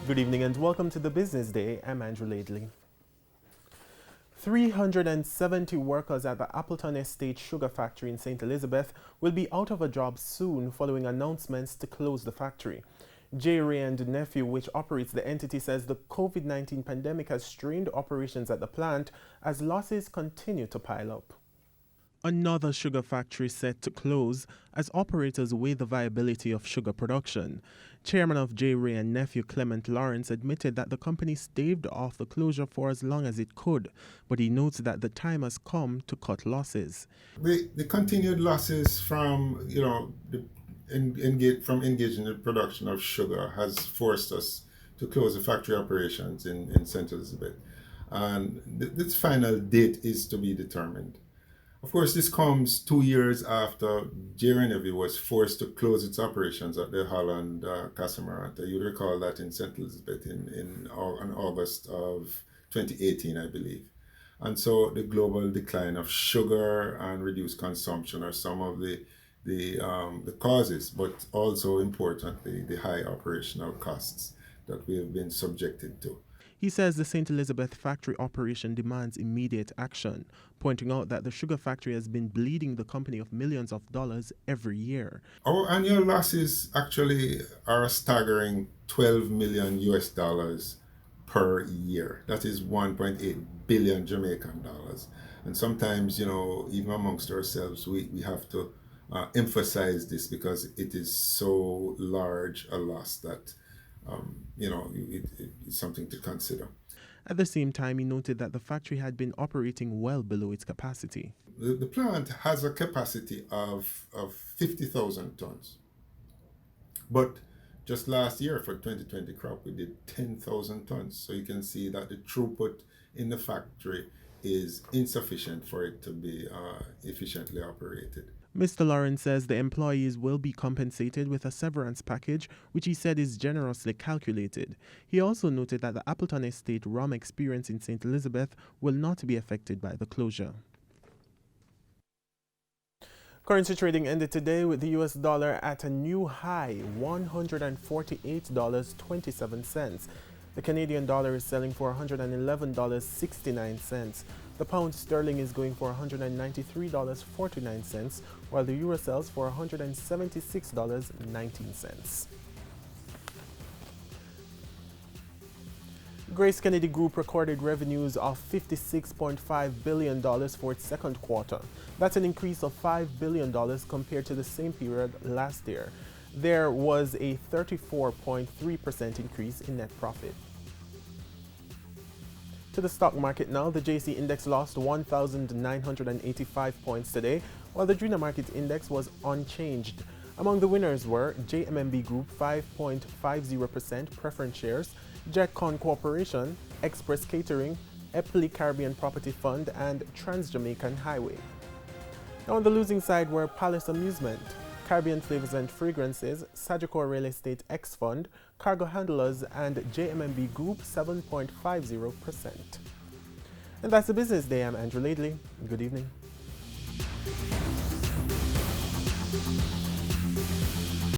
Good evening and welcome to the Business Day. I'm Andrew Laidley. 370 workers at the Appleton Estate Sugar Factory in St. Elizabeth will be out of a job soon following announcements to close the factory. J. Ray and Nephew, which operates the entity, says the COVID-19 pandemic has strained operations at the plant as losses continue to pile up. Another sugar factory set to close as operators weigh the viability of sugar production. Chairman of J. Ray and Nephew Clement Lawrence admitted that the company staved off the closure for as long as it could, but he notes that the time has come to cut losses. The continued losses from engaging in the production of sugar has forced us to close the factory operations in St. Elizabeth, and this final date is to be determined. Of course, this comes 2 years after J&W was forced to close its operations at the Holland Casamance. You recall that in St. Elizabeth in August of 2018, I believe. And so the global decline of sugar and reduced consumption are some of the causes, but also importantly, the high operational costs that we have been subjected to. He says the St. Elizabeth factory operation demands immediate action, pointing out that the sugar factory has been bleeding the company of millions of dollars every year. Our annual losses actually are a staggering $12 million per year. That is 1.8 billion Jamaican dollars. And sometimes, even amongst ourselves, we have to emphasize this because it is so large a loss that it's something to consider. At the same time, he noted that the factory had been operating well below its capacity. The plant has a capacity of 50,000 tons. But just last year for 2020 crop, we did 10,000 tons. So you can see that the throughput in the factory is insufficient for it to be efficiently operated. Mr. Lawrence says the employees will be compensated with a severance package, which he said is generously calculated. He also noted that the Appleton Estate rum experience in St. Elizabeth will not be affected by the closure. Currency trading ended today with the US dollar at a new high, $148.27. The Canadian dollar is selling for $111.69. The pound sterling is going for $193.49, while the euro sells for $176.19. Grace Kennedy Group recorded revenues of $56.5 billion for its second quarter. That's an increase of $5 billion compared to the same period last year. There was a 34.3% increase in net profit. To the stock market now, the JC index lost 1,985 points today, while the junior market index was unchanged. Among the winners were JMMB Group 5.50% preference shares, JetCon Corporation, Express Catering, Epley Caribbean Property Fund, and Trans-Jamaican Highway. Now on the losing side were Palace Amusement, Caribbean Flavors and Fragrances, Sagicor Real Estate X Fund, Cargo Handlers, and JMMB Group 7.50%. And that's the Business Day. I'm Andrew Laidley. Good evening.